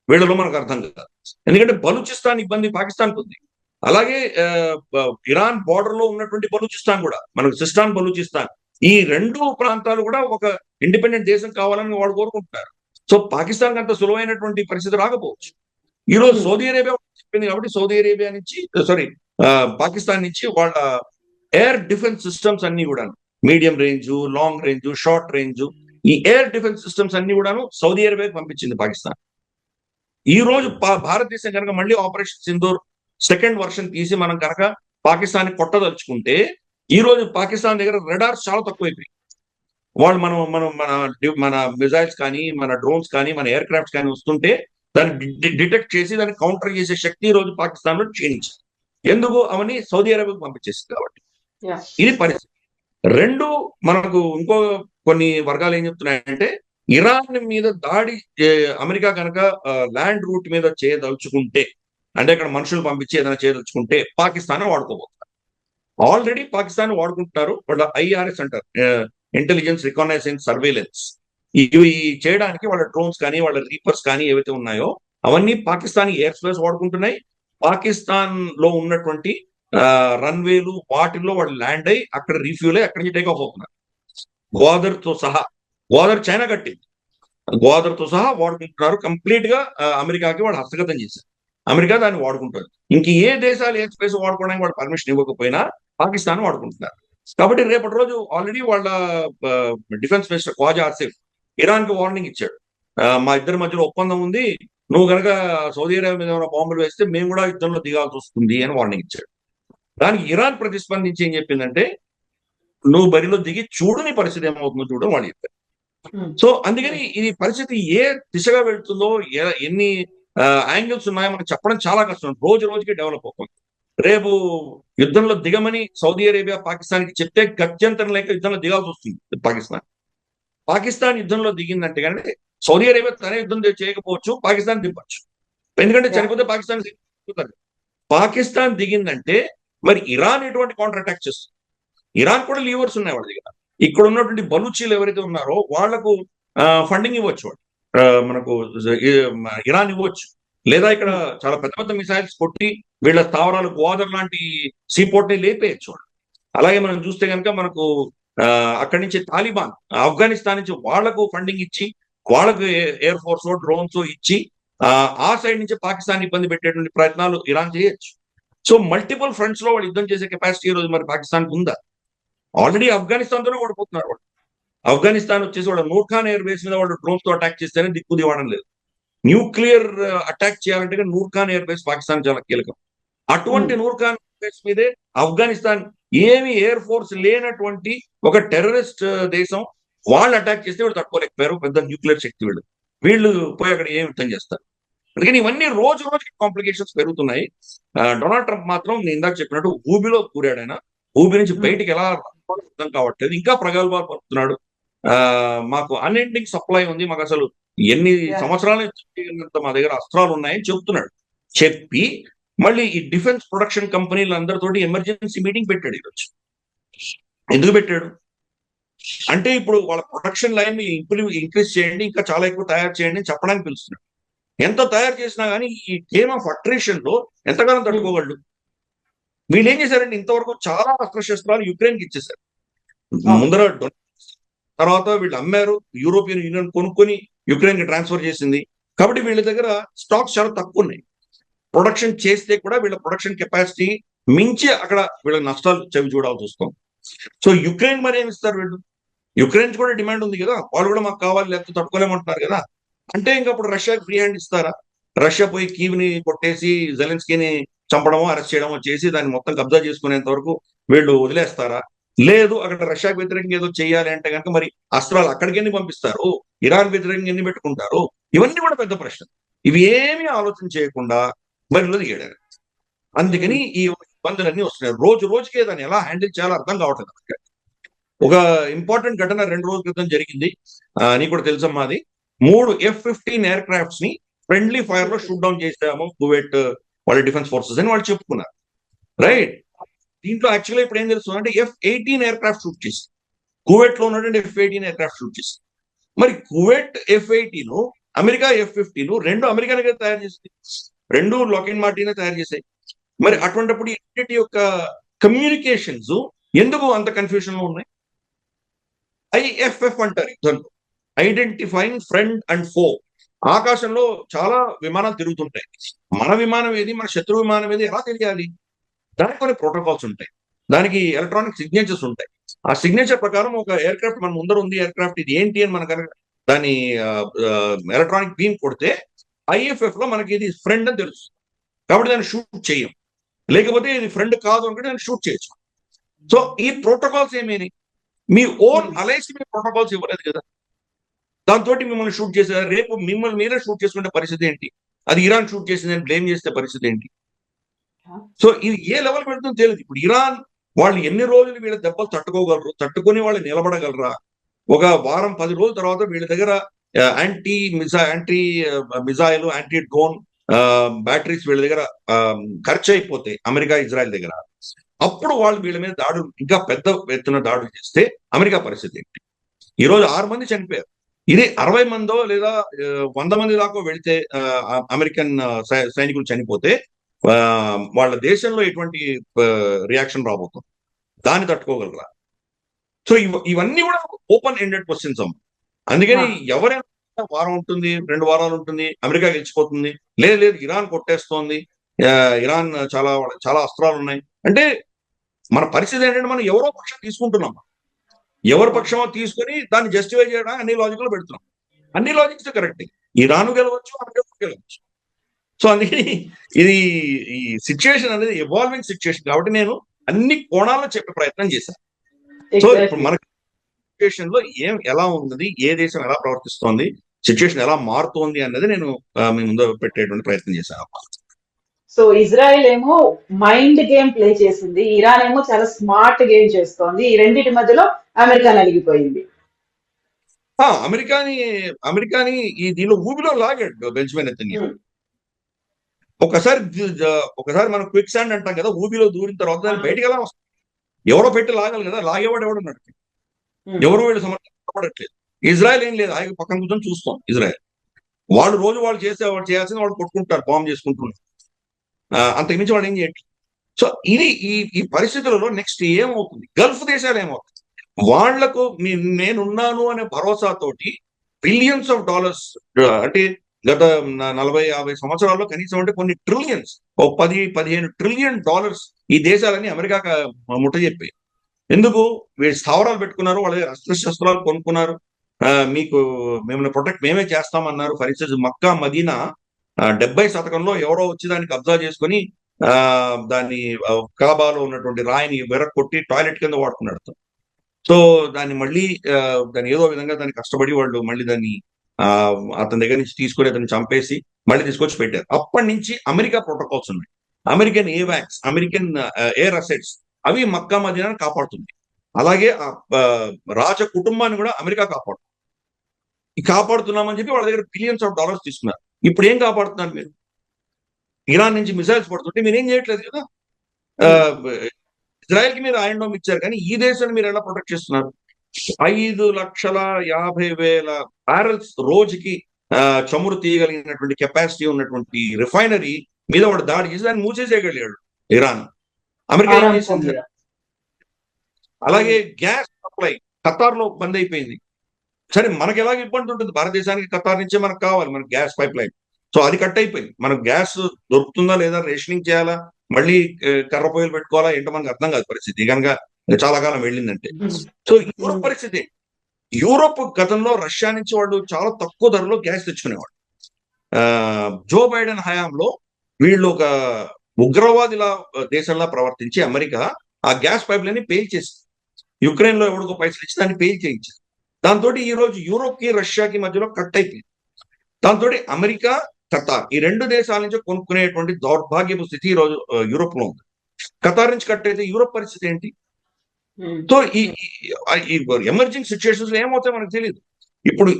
వీళ్ళలో మనకు అర్థం కాదు. ఎందుకంటే బలూచిస్తాన్ ఇబ్బంది పాకిస్తాన్కి ఉంది, అలాగే ఇరాన్ బార్డర్ లో ఉన్నటువంటి బలూచిస్తాన్ కూడా, మనకు సిస్టాన్ బలూచిస్తాన్, ఈ 2 ప్రాంతాలు కూడా ఒక ఇండిపెండెంట్ దేశం కావాలని వాళ్ళు కోరుకుంటున్నారు. సో పాకిస్తాన్ అంత సులువైనటువంటి పరిస్థితి రాకపోవచ్చు. ఈ రోజు సౌదీ అరేబియా చెప్పింది కాబట్టి సౌదీ అరేబియా నుంచి పాకిస్తాన్ నుంచి వాళ్ళ ఎయిర్ డిఫెన్స్ సిస్టమ్స్ అన్ని కూడా medium range, long range, short range, ఈ ఎయిర్ డిఫెన్స్ సిస్టమ్స్ అన్ని కూడాను సౌదీ అరేబియాకి పంపించింది పాకిస్తాన్. ఈ రోజు భారతదేశం కనుక మళ్ళీ ఆపరేషన్ సింధూర్ సెకండ్ వర్షన్ తీసి మనం కనుక పాకిస్తాన్ కొట్టదలుచుకుంటే ఈ రోజు పాకిస్తాన్ దగ్గర రెడార్స్ చాలా తక్కువైపోయి, వాళ్ళు మన మిజైల్స్ కానీ, మన డ్రోన్స్ కానీ, మన ఎయిర్ క్రాఫ్ట్స్ కానీ వస్తుంటే దాన్ని డిటెక్ట్ చేసి దాన్ని కౌంటర్ చేసే శక్తి ఈ రోజు పాకిస్తాన్ లో క్షీణించింది. ఎందుకు? అవన్నీ సౌదీ అరేబియాకు పంపించేసింది కాబట్టి. ఇది పరిస్థితి. రెండు, మనకు ఇంకో కొన్ని వర్గాలు ఏం చెప్తున్నాయంటే ఇరాన్ మీద దాడి అమెరికా కనుక ల్యాండ్ రూట్ మీద చేయదలుచుకుంటే, అంటే అక్కడ మనుషులు పంపించి ఏదైనా చేయదలుచుకుంటే పాకిస్తాన్ వాడుకోబోతున్నారు. ఆల్రెడీ పాకిస్తాన్ వాడుకుంటున్నారు. వాళ్ళ ఐఆర్ఎస్ అంటారు, ఇంటెలిజెన్స్ రికగ్నైజెన్స్ సర్వేలెన్స్, ఇవి చేయడానికి వాళ్ళ డ్రోన్స్ కానీ వాళ్ళ రీపర్స్ కానీ ఏవైతే ఉన్నాయో అవన్నీ పాకిస్తాన్ ఎయిర్ స్పేస్ వాడుకుంటున్నాయి. పాకిస్తాన్ లో ఉన్నటువంటి రన్వేలు వాటిల్లో వాళ్ళు ల్యాండ్ అయ్యి అక్కడ రీఫ్యూల్ అయ్యి అక్కడి నుంచి టేక్ ఆఫ్ అవుతున్నారు. గ్వాదర్ తో సహా, గ్వాదర్ చైనా కట్టింది, గ్వాదర్ తో సహా వాడుకుంటున్నారు. కంప్లీట్ గా అమెరికాకి వాళ్ళు హస్తగతం చేశారు. అమెరికా దాన్ని వాడుకుంటుంది. ఇంక ఏ దేశాలు ఎయిర్ స్పేస్ వాడుకోవడానికి వాళ్ళు పర్మిషన్ ఇవ్వకపోయినా పాకిస్తాన్ వాడుకుంటున్నారు. కాబట్టి రేపటి రోజు ఆల్రెడీ వాళ్ళ డిఫెన్స్ మినిస్టర్ ఖ్వాజా ఆసిఫ్ ఇరాన్ కి వార్నింగ్ ఇచ్చాడు. మా ఇద్దరి మధ్యలో ఒప్పందం ఉంది, నువ్వు కనుక సౌదీ అరేబియా మీద ఏమైనా బాంబులు వేస్తే మేము కూడా యుద్ధంలో దిగాల్సి వస్తుంది అని వార్నింగ్ ఇచ్చాడు. దానికి ఇరాన్ ప్రతిస్పందించి ఏం చెప్పిందంటే, నువ్వు బరిలో దిగి చూడు, నీ పరిస్థితి ఏమవుతుందో చూడని వాళ్ళు చెప్పారు. సో అందుకని ఇది పరిస్థితి ఏ దిశగా వెళ్తుందో, ఎన్ని యాంగిల్స్ ఉన్నాయో మనకు చెప్పడం చాలా కష్టం. రోజు రోజుకి డెవలప్ అవుతుంది. రేపు యుద్ధంలో దిగమని సౌదీ అరేబియా పాకిస్తాన్ కి చెప్తే గత్యంతరం లేక యుద్ధంలో దిగాల్సి వస్తుంది పాకిస్తాన్. పాకిస్తాన్ యుద్ధంలో దిగిందంటే కానీ సౌదీ అరేబియా తనే యుద్ధం చేయకపోవచ్చు, పాకిస్తాన్ దింపచ్చు. ఎందుకంటే చనిపోతే పాకిస్తాన్ పాకిస్తాన్ దిగిందంటే మరి ఇరాన్ ఎటువంటి కౌంటర్ అటాక్ చేస్తుంది? ఇరాన్ కూడా లీవర్స్ ఉన్నాయి వాళ్ళ దగ్గర. ఇక్కడ ఉన్నటువంటి బలూచీలు ఎవరైతే ఉన్నారో వాళ్లకు ఫండింగ్ ఇవ్వచ్చు, వాళ్ళు మనకు ఇరాన్ ఇవ్వచ్చు. లేదా ఇక్కడ చాలా పెద్ద పెద్ద మిసైల్స్ కొట్టి వీళ్ళ స్థావరాలు గ్వాదర్ లాంటి సీపోర్ట్ ని లేపేయచ్చు వాళ్ళు. అలాగే మనం చూస్తే కనుక మనకు అక్కడి నుంచి తాలిబాన్ ఆఫ్ఘనిస్తాన్ నుంచి వాళ్లకు ఫండింగ్ ఇచ్చి, వాళ్ళకు ఎయిర్ ఫోర్స్ డ్రోన్స్ ఇచ్చి ఆ సైడ్ నుంచి పాకిస్తాన్ ఇబ్బంది పెట్టేటువంటి ప్రయత్నాలు ఇరాన్ చేయొచ్చు. సో మల్టిపుల్ ఫ్రంట్స్ లో వాళ్ళు యుద్ధం చేసే కెపాసిటీ ఈ రోజు మరి పాకిస్తాన్ ఉందా? ఆల్రెడీ ఆఫ్ఘనిస్తాన్ తోనే ఓడిపోతున్నారు వాళ్ళు. ఆఫ్ఘనిస్తాన్ వచ్చేసి వాళ్ళ నూర్ఖాన్ ఎయిర్ బేస్ మీద వాళ్ళు డ్రోన్స్ తో అటాక్ చేస్తేనే దిక్కు దివాడం లేదు. న్యూక్లియర్ అటాక్ చేయాలంటే నూర్ఖాన్ ఎయిర్ బేస్ పాకిస్తాన్ చాలా కీలకం. అటువంటి నూర్ఖాన్ ఎయిర్ బేస్ మీదే ఆఫ్ఘనిస్తాన్ ఏమి ఎయిర్ ఫోర్స్ లేనటువంటి ఒక టెర్రరిస్ట్ దేశం, వాళ్ళు అటాక్ చేస్తే వీళ్ళు తట్టుకోలేకపోయారు. పెద్ద న్యూక్లియర్ శక్తి వీళ్ళు పోయి అక్కడ ఏం యుద్ధం చేస్తారు. అందుకని ఇవన్నీ రోజు రోజుకి కాంప్లికేషన్స్ పెరుగుతున్నాయి. డొనాల్డ్ ట్రంప్ మాత్రం నేను ఇందాక చెప్పినట్టు ఊబిలో కూరాడు. ఆయన ఊబి నుంచి బయటికి ఎలా అర్థం కావట్లేదు, ఇంకా ప్రగల్భాలు పలుకుతున్నాడు. మాకు అన్ఎండింగ్ సప్లై ఉంది, మాకు అసలు ఎన్ని సంవత్సరాల నుంచి మా దగ్గర అస్త్రాలు ఉన్నాయని చెప్తున్నాడు. చెప్పి మళ్ళీ ఈ డిఫెన్స్ ప్రొడక్షన్ కంపెనీలందరితోటి ఎమర్జెన్సీ మీటింగ్ పెట్టాడు ఈరోజు. ఎందుకు పెట్టాడు అంటే, ఇప్పుడు వాళ్ళ ప్రొడక్షన్ లైన్ ఇంక్రీజ్ చేయండి, ఇంకా చాలా ఎక్కువ తయారు చేయండి అని చెప్పడానికి పిలుస్తున్నాడు. ఎంత తయారు చేసినా కానీ ఈ గేమ్ ఆఫ్ అట్రిషన్ లో ఎంతకాలం తట్టుకోగలడు? వీళ్ళు ఏం చేశారంటే ఇంతవరకు చాలా అస్త్రశస్త్రాలు యుక్రెయిన్ కి ఇచ్చేసారు. ముందర తర్వాత వీళ్ళు అమ్మారు, యూరోపియన్ యూనియన్ కొనుక్కొని యుక్రెయిన్ కి ట్రాన్స్ఫర్ చేసింది. కాబట్టి వీళ్ళ దగ్గర స్టాక్స్ చాలా తక్కువ ఉన్నాయి. ప్రొడక్షన్ చేస్తే కూడా వీళ్ళ ప్రొడక్షన్ కెపాసిటీ మించి అక్కడ వీళ్ళ నష్టాలు చవి చూడాల్సి వస్తుంది. సో యుక్రెయిన్ మరి ఏమి ఇస్తారు వీళ్ళు? యుక్రెయిన్ కూడా డిమాండ్ ఉంది కదా, వాళ్ళు కూడా మాకు కావాలి లేకపోతే తట్టుకోలేమంటున్నారు కదా. అంటే ఇంకా అప్పుడు రష్యాకి ఫ్రీ హ్యాండ్ ఇస్తారా? రష్యా పోయి కీవ్ ని కొట్టేసి జెలెన్స్కీని చంపడమో అరెస్ట్ చేయడమో చేసి దాన్ని మొత్తం కబ్జా చేసుకునేంత వరకు వీళ్ళు వదిలేస్తారా? లేదు, అక్కడ రష్యాకి వ్యతిరేకంగా ఏదో చేయాలి అంటే కనుక మరి అస్త్రాలు అక్కడికి ఎన్ని పంపిస్తారు, ఇరాన్ వ్యతిరేకంగా ఎన్ని పెట్టుకుంటారు? ఇవన్నీ కూడా పెద్ద ప్రశ్న. ఇవి ఏమీ ఆలోచన చేయకుండా బరిలో దిగాడు. అందుకని ఈ ఇబ్బందులన్నీ వస్తున్నాయి. రోజు రోజుకే దాన్ని ఎలా హ్యాండిల్ చేయాలో అర్థం కావట్లేదు. ఒక ఇంపార్టెంట్ ఘటన 2 రోజుల క్రితం జరిగింది, నీకు కూడా తెలుసమ్మా. అది 3 F-15 ఎయిర్ క్రాఫ్ట్స్ ని ఫ్రెండ్లీ ఫైర్ లో షూట్ డౌన్ చేసాము కువైట్ వాళ్ళ డిఫెన్స్ ఫోర్సెస్ అని వాళ్ళు చెప్పుకున్నారు. రైట్, దీంట్లో యాక్చువల్గా ఇప్పుడు ఏం తెలుస్తుంది అంటే F-18 ఎయిర్ క్రాఫ్ట్ షూట్ చేసి, కువైట్ లో ఉన్నటువంటి F-18 ఎయిర్ క్రాఫ్ట్ షూట్ చేసి. మరి కువైట్ F-18, అమెరికా F-15 రెండు అమెరికానే తయారు చేసింది, రెండు లాకిడ్ మార్టినే తయారు చేసాయి. మరి అటువంటిప్పుడు ఇంటి యొక్క కమ్యూనికేషన్స్ ఎందుకు అంత కన్ఫ్యూజన్ లో ఉన్నాయి? IFF అంటారు యుద్ధంలో, ఐడెంటిఫైయింగ్ ఫ్రెండ్ అండ్ ఫో. ఆకాశంలో చాలా విమానాలు తిరుగుతుంటాయి. మన విమానం ఏది, మన శత్రు విమానం ఏది ఎలా తెలియాలి? దానికి కొన్ని ప్రోటోకాల్స్ ఉంటాయి, దానికి ఎలక్ట్రానిక్ సిగ్నేచర్స్ ఉంటాయి. ఆ సిగ్నేచర్ ప్రకారం ఒక ఎయిర్ క్రాఫ్ట్ మన ముందర ఉంది, ఎయిర్ క్రాఫ్ట్ ఇది ఏంటి అని మన దాని ఎలక్ట్రానిక్ బీమ్ కొడితే IFF లో మనకి ఇది ఫ్రెండ్ అని తెలుస్తుంది. కాబట్టి దాన్ని షూట్ చేయం, లేకపోతే ఇది ఫ్రెండ్ కాదు అనుకుంటే దాన్ని షూట్ చేయొచ్చు. సో ఈ ప్రోటోకాల్స్ ఏమేమి? మీ ఓన్ అలైన్స్ మీ ప్రోటోకాల్స్ ఇవ్వలేదు కదా, దాంతో మిమ్మల్ని షూట్ చేశారు. రేపు మిమ్మల్ని మీరే షూట్ చేసుకునే పరిస్థితి ఏంటి? అది ఇరాన్ షూట్ చేసిందని బ్లేమ్ చేస్తే పరిస్థితి ఏంటి? సో ఇది ఏ లెవెల్ పెడుతుందో తెలియదు. ఇప్పుడు ఇరాన్ వాళ్ళు ఎన్ని రోజులు వీళ్ళ దెబ్బలు తట్టుకోగలరు, తట్టుకొని వాళ్ళు నిలబడగలరా? ఒక వారం 10 రోజుల తర్వాత వీళ్ళ దగ్గర anti missile, anti drone batteries వీళ్ళ దగ్గర ఖర్చు అయిపోతే అమెరికా, ఇజ్రాయెల్ దగ్గర, అప్పుడు వాళ్ళు వీళ్ళ మీద దాడులు, ఇంకా పెద్ద ఎత్తున దాడులు చేస్తే అమెరికా పరిస్థితి ఏంటి? ఈ రోజు 6 మంది చనిపోయారు. ఇది 60 మందో లేదా 100 మంది దాకా వెళితే అమెరికన్ సైనికులు చనిపోతే వాళ్ళ దేశంలో ఎటువంటి రియాక్షన్ రాబోతుంది? దాన్ని తట్టుకోగలరా? సో ఇవన్నీ కూడా ఓపెన్ ఎండెడ్ క్వశ్చన్స్ అమ్మ. అందుకని ఎవరైనా వారం ఉంటుంది, 2 వారాలు ఉంటుంది, అమెరికా గెలిచిపోతుంది, లేదు లేదు ఇరాన్ కొట్టేస్తోంది, ఇరాన్ చాలా అస్త్రాలు ఉన్నాయి అంటే మన పరిస్థితి ఏంటంటే మనం ఎవరో పక్షం తీసుకుంటున్నాం. ఎవరి పక్షమో తీసుకొని దాన్ని జస్టిఫై చేయడానికి అన్ని లాజిక్లు పెడుతున్నాం. అన్ని లాజిక్స్ కరెక్ట్. ఇరాన్ గెలవచ్చు, అమెరికా గెలవచ్చు. సో అందుకని ఇది ఈ సిచ్యువేషన్ అనేది ఎవాల్వింగ్ సిచ్యువేషన్ కాబట్టి నేను అన్ని కోణాల్లో చెప్పే ప్రయత్నం చేశాను. సో ఇప్పుడు మన సిచ్యువేషన్ లో ఎలా ఉంది, ఏ దేశం ఎలా ప్రవర్తిస్తోంది, సిచ్యువేషన్ ఎలా మారుతోంది అన్నది నేను మీ ముందు పెట్టేటువంటి ప్రయత్నం చేశాను. సో ఇజ్రాయెల్ ఏమో మైండ్ గేమ్ ప్లే చేసింది, ఇరాన్ ఏమో చాలా స్మార్ట్ గేమ్ చేస్తోంది. ఈ రెండింటి మధ్యలో అమెరికా నలిగిపోయింది. అమెరికాని ఈ దీనిలో ఊబిలో లాగాడు బెంజమిన్ నెతన్యాహు. ఒకసారి మనం క్విక్ శాండ్ అంటాం కదా, ఊబిలో దూరిన తర్వాత దాన్ని బయటకు ఎలా వస్తుంది? ఎవరో పెట్టి లాగాలి కదా, లాగేవాడు ఎవడున్నాడు? ఎవరు వీళ్ళు సమర్థపడట్లేదు. ఇజ్రాయెల్ ఏం లేదు, ఆయన పక్కన కూర్చొని చూస్తాం. ఇజ్రాయెల్ వాళ్ళు రోజు వాళ్ళు చేయాల్సింది వాళ్ళు కొట్టుకుంటారు, బాంబు చేసుకుంటున్నారు, అంతకుమించి వాళ్ళు ఏం చేయట్లేదు. సో ఇది ఈ పరిస్థితులలో నెక్స్ట్ ఏమవుతుంది? గల్ఫ్ దేశాలు ఏమవుతుంది? వాళ్లకు నేనున్నాను అనే భరోసాతోటి బిలియన్స్ ఆఫ్ డాలర్స్, అంటే గత 40-50 సంవత్సరాల్లో కనీసం అంటే కొన్ని ట్రిలియన్స్, ఒక 10-15 ట్రిలియన్ డాలర్స్ ఈ దేశాలని అమెరికా ముట్ట చెప్పాయి. ఎందుకు? వీళ్ళు స్థావరాలు పెట్టుకున్నారు, వాళ్ళ అస్త్రశస్త్రాలు కొనుక్కున్నారు, మీకు మిమ్మల్ని ప్రొటెక్ట్ మేమే చేస్తామన్నారు. ఫర్ ఇన్స్టెన్స్ మక్కా మదీనా 70 శతకంలో ఎవరో వచ్చి దాన్ని కబ్జా చేసుకుని దాన్ని కాబాలో ఉన్నటువంటి రాయిని వెరక్కొట్టి టాయిలెట్ కింద వాడుకున్నాడు. సో దాన్ని మళ్ళీ దాన్ని ఏదో విధంగా దాన్ని కష్టపడి వాళ్ళు మళ్ళీ దాన్ని అతని దగ్గర నుంచి తీసుకొని అతన్ని చంపేసి మళ్ళీ తీసుకొచ్చి పెట్టారు. అప్పటి నుంచి అమెరికా ప్రోటోకాల్స్ ఉన్నాయి, అమెరికన్ ఏవాక్స్, అమెరికన్ ఎయిర్ అసెట్స్, అవి మక్కా మదీనాను కాపాడుతుంది. అలాగే రాజ కుటుంబాన్ని కూడా అమెరికా కాపాడుతున్నామని చెప్పి వాళ్ళ దగ్గర బిలియన్స్ ఆఫ్ డాలర్స్ తీసుకున్నారు. ఇప్పుడు ఏం కాపాడుతున్నారు మీరు? ఇరాన్ నుంచి మిసైల్స్ పడుతుంటే మీరు ఏం చేయట్లేదు కదా. ఇజ్రాయెల్ కి మీరు ఐరన్ డోమ్ ఇచ్చారు, కానీ ఈ దేశాన్ని మీరు ఎలా ప్రొటెక్ట్ చేస్తున్నారు? 5,50,000 బ్యారెల్స్ రోజుకి చమురు తీయగలిగినటువంటి కెపాసిటీ ఉన్నటువంటి రిఫైనరీ మీద వాడు దాడి చేసి దాన్ని మూసేసేయగలిగాడు ఇరాన్. అమెరికా ఏం చేసింది? అలాగే గ్యాస్ సప్లై ఖతార్ లో బంద్ అయిపోయింది. సరే, మనకి ఎలాగ ఇబ్బంది ఉంటుంది, భారతదేశానికి ఖతార్ నుంచే మనకు కావాలి, మనకి గ్యాస్ పైప్ లైన్. సో అది కట్ అయిపోయింది. మనకు గ్యాస్ దొరుకుతుందా లేదా, రేషనింగ్ చేయాలా, మళ్ళీ కర్ర పొయ్యిలు పెట్టుకోవాలా, ఏంటో మనకు అర్థం కాదు పరిస్థితి కనుక చాలా కాలం వెళ్ళిందంటే. సో యూరోప్ పరిస్థితి, యూరోప్ గతంలో రష్యా నుంచి వాళ్ళు చాలా తక్కువ ధరలో గ్యాస్ తెచ్చుకునేవాడు. జో బైడెన్ హయాంలో వీళ్ళు ఒక ఉగ్రవాదిలా దేశంలా ప్రవర్తించి అమెరికా ఆ గ్యాస్ పైప్ లైన్ పేల్చేసింది. యుక్రెయిన్ లో ఎవరికో పైసలు ఇచ్చి దాన్ని పేల్ చేయించింది. దాంతో ఈ రోజు యూరోప్ కి రష్యాకి మధ్యలో కట్ అయిపోయింది. దాంతో అమెరికా, ఖతార్ ఈ 2 దేశాల నుంచి కొనుక్కునేటువంటి దౌర్భాగ్యపు స్థితి ఈ రోజు యూరోప్ లో ఉంది. ఖతార్ నుంచి కట్ అయితే యూరోప్ పరిస్థితి ఏంటి? సో ఈ ఎమర్జింగ్ సిచ్యువేషన్స్ లో ఏమవుతాయో మనకు తెలియదు. ఇప్పుడు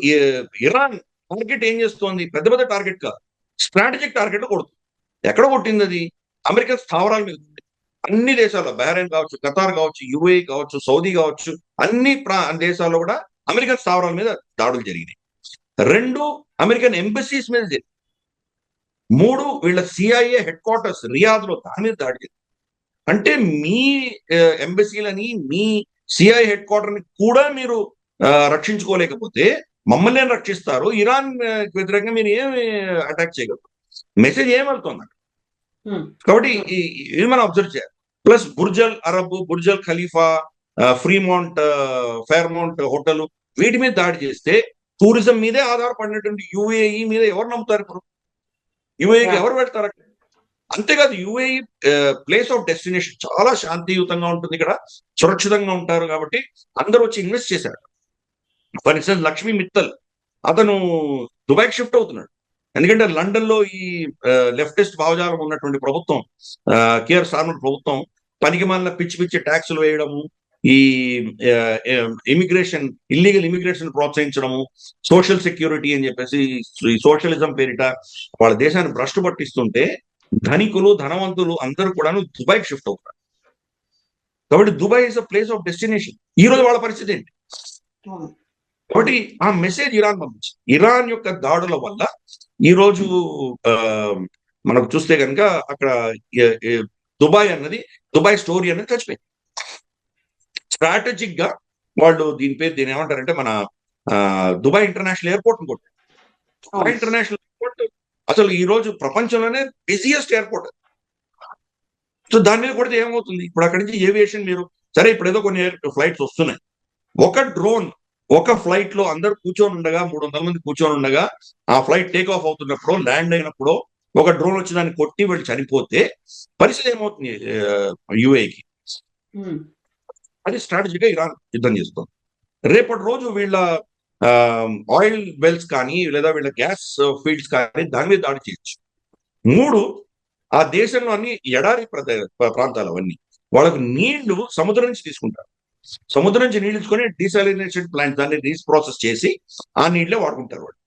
ఇరాన్ టార్గెట్ ఏం చేస్తోంది? పెద్ద పెద్ద టార్గెట్ కాదు, స్ట్రాటజిక్ టార్గెట్ కొడుతుంది. ఎక్కడ కొట్టింది అది? అమెరికన్ స్థావరాల మీద. అన్ని దేశాల్లో, బహ్రెయిన్ కావచ్చు, ఖతార్ కావచ్చు, యుఏఈ కావచ్చు, సౌదీ కావచ్చు, అన్ని దేశాల్లో కూడా అమెరికన్ స్థావరాల మీద దాడులు జరిగినాయి. 2 అమెరికన్ ఎంబసీస్ మీద జరిగింది. 3 వీళ్ళ CIA హెడ్ క్వార్టర్స్ రియాద్ లో, దాని మీద దాడి జరిగింది. అంటే మీ ఎంబసీలని, మీ CIA హెడ్ క్వార్టర్ ని కూడా మీరు రక్షించుకోలేకపోతే మమ్మల్ని ఏం రక్షిస్తారు? ఇరాన్ వ్యతిరేకంగా మీరు ఏమి అటాక్ చేయగలరు? మెసేజ్ ఏమవుతుంది? కాబట్టి ఇది మనం అబ్జర్వ్ చేయాలి. ప్లస్ బుర్జల్ అరబ్, బుర్జల్ ఖలీఫా, ఫ్రీమౌంట్, ఫెయిర్మౌంట్ హోటల్, వీటి మీద దాడి చేస్తే టూరిజం మీదే ఆధారపడినటువంటి UAE మీద ఎవరు నమ్ముతారు? ఇప్పుడు UAEకి ఎవరు పెడతారు? అంతేకాదు, UAE ప్లేస్ ఆఫ్ డెస్టినేషన్ చాలా శాంతియుతంగా ఉంటుంది, ఇక్కడ సురక్షితంగా ఉంటారు కాబట్టి అందరూ వచ్చి ఇన్వెస్ట్ చేశారు. ఫర్ ఇన్స్టెన్స్ లక్ష్మీ మిత్తల్ అతను దుబాయ్కి షిఫ్ట్ అవుతున్నాడు. ఎందుకంటే లండన్ లో ఈ లెఫ్టిస్ట్ భావజాలం ఉన్నటువంటి ప్రభుత్వం, కేఆర్ స్టార్మర్ ప్రభుత్వం పనికి మాలిన పిచ్చి పిచ్చి ట్యాక్సులు వేయడము, ఈ ఇల్లీగల్ ఇమిగ్రేషన్ ప్రోత్సహించడము, సోషల్ సెక్యూరిటీ అని చెప్పేసి ఈ సోషలిజం పేరిట వాళ్ళ దేశాన్ని భ్రష్టు పట్టిస్తుంటే ధనికులు ధనవంతులు అందరూ కూడాను దుబాయ్కి షిఫ్ట్ అవుతారు. కాబట్టి Dubai is a place of destination. ఈ రోజు వాళ్ళ పరిస్థితి ఏంటి? కాబట్టి ఆ మెసేజ్ ఇరాన్ పంపించింది. ఇరాన్ యొక్క దాడుల వల్ల ఈ రోజు మనకు చూస్తే కనుక అక్కడ దుబాయ్ స్టోరీ అనేది చచ్చిపోయింది. స్ట్రాటజిక్ గా వాళ్ళు దీని ఏమంటారంటే మన దుబాయ్ ఇంటర్నేషనల్ ఎయిర్పోర్ట్ కొట్టారు. దుబాయ్ ఇంటర్నేషనల్ ఎయిర్పోర్ట్ అసలు ఈ రోజు ప్రపంచంలోనే బిజియెస్ట్ ఎయిర్పోర్ట్. సో దాని మీద కొడితే ఏమవుతుంది? ఇప్పుడు అక్కడి నుంచి ఏవియేషన్ మీరు సరే ఇప్పుడు ఏదో కొన్ని ఫ్లైట్స్ వస్తున్నాయి. ఒక డ్రోన్ ఒక ఫ్లైట్ లో అందరు కూర్చొని ఉండగా 300 మంది కూర్చొని ఉండగా ఆ ఫ్లైట్ టేక్ ఆఫ్ అవుతున్నప్పుడు ల్యాండ్ అయినప్పుడు ఒక డ్రోన్ వచ్చి దాన్ని కొట్టి వాళ్ళు చనిపోతే పరిస్థితి ఏమవుతుంది యుఏకి? అది స్ట్రాటజీగా ఇరాన్ యుద్ధం చేస్తుంది. రేపటి రోజు వీళ్ళ ఆయిల్ వెల్స్ కానీ లేదా వీళ్ళ గ్యాస్ ఫీల్డ్స్ కానీ దాని మీద దాడి చేయొచ్చు. 3 ఆ దేశంలో అన్ని ఎడారి ప్రాంతాలు అవన్నీ వాళ్ళకు నీళ్లు సముద్రం నుంచి తీసుకుంటారు. సముద్రం నుంచి నీళ్ళు తీసుకొని డీసాలినేషన్ ప్లాంట్ దాన్ని రీప్రాసెస్ చేసి ఆ నీళ్ళే వాడుకుంటారు వాళ్ళు.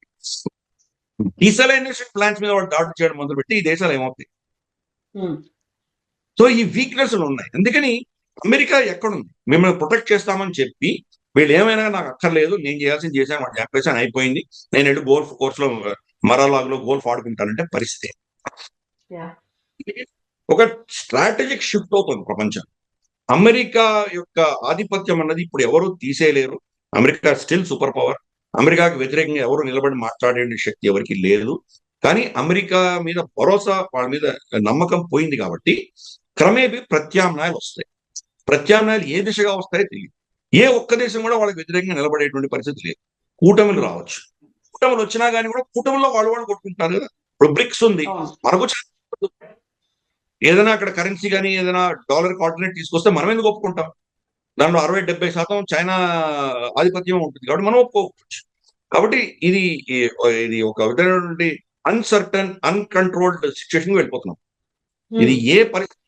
డీసాలినేషన్ ప్లాంట్స్ మీద వాళ్ళు దాడి చేయడం మొదలుపెట్టి ఈ దేశాలు ఏమవుతాయి? సో ఈ వీక్నెస్ ఉన్నాయి. అందుకని అమెరికా ఎక్కడుంది? మిమ్మల్ని ప్రొటెక్ట్ చేస్తామని చెప్పి వీళ్ళు ఏమైనా నాకు అక్కర్లేదు, నేను చేయాల్సింది చేశాను, వాడు చెప్పేసాను, అయిపోయింది, నేను వెళ్ళి గోల్ఫ్ కోర్స్ లో మరాలాగ్లో గోల్ఫ్ ఆడుకుంటానంటే పరిస్థితి. ఒక స్ట్రాటజిక్ షిఫ్ట్ అవుతుంది ప్రపంచం. అమెరికా యొక్క ఆధిపత్యం అన్నది ఇప్పుడు ఎవరు తీసేయలేరు. America still super power. అమెరికాకు వ్యతిరేకంగా ఎవరు నిలబడి మాట్లాడే శక్తి ఎవరికి లేదు. కానీ అమెరికా మీద భరోసా, వాళ్ళ మీద నమ్మకం పోయింది కాబట్టి క్రమేపీ ప్రత్యామ్నాయాలు వస్తాయి. ప్రత్యామ్నాయాలు ఏ దిశగా వస్తాయో తెలియదు. ఏ ఒక్క దేశం కూడా వాళ్ళకి వ్యతిరేకంగా నిలబడేటువంటి పరిస్థితి లేదు. కూటమిలు రావచ్చు, కూటమిలు వచ్చినా కానీ కూడా కూటమిలో వాళ్ళు కొట్టుకుంటున్నారు కదా. ఇప్పుడు బ్రిక్స్ ఉంది, మనకు ఏదైనా అక్కడ కరెన్సీ కానీ ఏదైనా డాలర్ ఆల్టర్నేట్ తీసుకొస్తే మనం ఎందుకు ఒప్పుకుంటాం? దాంట్లో 60-70% చైనా ఆధిపత్యం ఉంటుంది కాబట్టి మనం ఒప్పుకోవచ్చు. కాబట్టి ఇది ఒక విధమైనటువంటి అన్సర్టన్ అన్కంట్రోల్డ్ సిచ్యువేషన్ వెళ్ళిపోతున్నాం. ఇది ఏ పరిస్థితి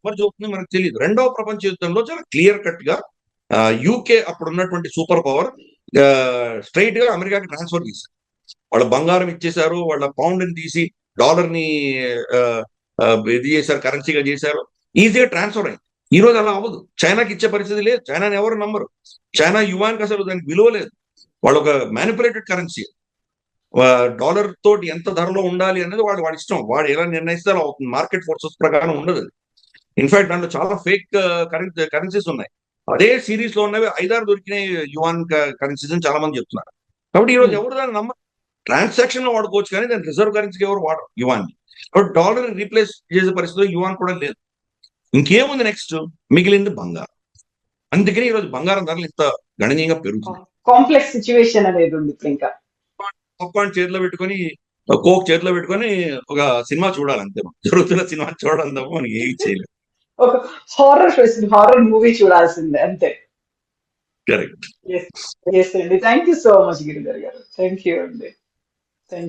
ఎవరు చూస్తుందో మనకు తెలియదు. రెండవ ప్రపంచ యుద్ధంలో చాలా క్లియర్ కట్ గా యూకే అప్పుడు ఉన్నటువంటి సూపర్ పవర్ స్ట్రైట్ గా అమెరికాకి ట్రాన్స్ఫర్ చేశారు. వాళ్ళ బంగారం ఇచ్చేశారు, వాళ్ళ పౌండ్ ని తీసి డాలర్ ని ఇది చేశారు, కరెన్సీగా చేశారు, ఈజీగా ట్రాన్స్ఫర్ అయింది. ఈ రోజు అలా అవ్వదు. చైనాకి ఇచ్చే పరిస్థితి లేదు. చైనాని ఎవరు నమ్మరు. చైనా యువాన్కి అసలు దానికి విలువ లేదు. వాళ్ళు ఒక మ్యానిపులేటెడ్ కరెన్సీ. డాలర్ తోటి ఎంత ధరలో ఉండాలి అనేది వాడి ఇష్టం. వాడు ఎలా నిర్ణయిస్తే అలా అవుతుంది. మార్కెట్ ఫోర్సెస్ ప్రకారం ఉండదు. ఇన్ఫాక్ట్ దాంట్లో చాలా ఫేక్ కరెన్సీస్ ఉన్నాయి. అదే సిరీస్ లో ఉన్నవి 5-6 దొరికినాయి యువాన్ కరెన్సీస్ అని చాలా మంది చెప్తున్నారు. కాబట్టి ఈ రోజు ఎవరు దాన్ని నమ్మరు. ట్రాన్సాక్షన్ లో వాడుకోవచ్చు కానీ దాని రిజర్వ్ కరెన్సీకి ఎవరు వాడరు యువాన్ని. కాబట్టి డాలర్ రీప్లేస్ చేసే పరిస్థితిలో యువాన్ కూడా లేదు. ఇంకేముంది నెక్స్ట్? మిగిలింది బంగారం. అందుకని ఈరోజు బంగారం ధరలు ఇంత గణనీయంగా పెరుగుతుంది. కాంప్లెక్స్ సిచ్యువేషన్ అనేది ఉంది. ఇంకా పాప్కార్న్ చేతిలో పెట్టుకొని, కోక్ చేతిలో పెట్టుకొని ఒక సినిమా చూడాలి అంతే. జరుగుతున్న సినిమా చూడడం తప్ప మనకి ఏమి చేయలేదు. ఒక హారర్ మూవీ చూడాల్సిందే అంతే. కరెక్ట్. అండి. Thank you so much Giridhar garu. Thank you అండి.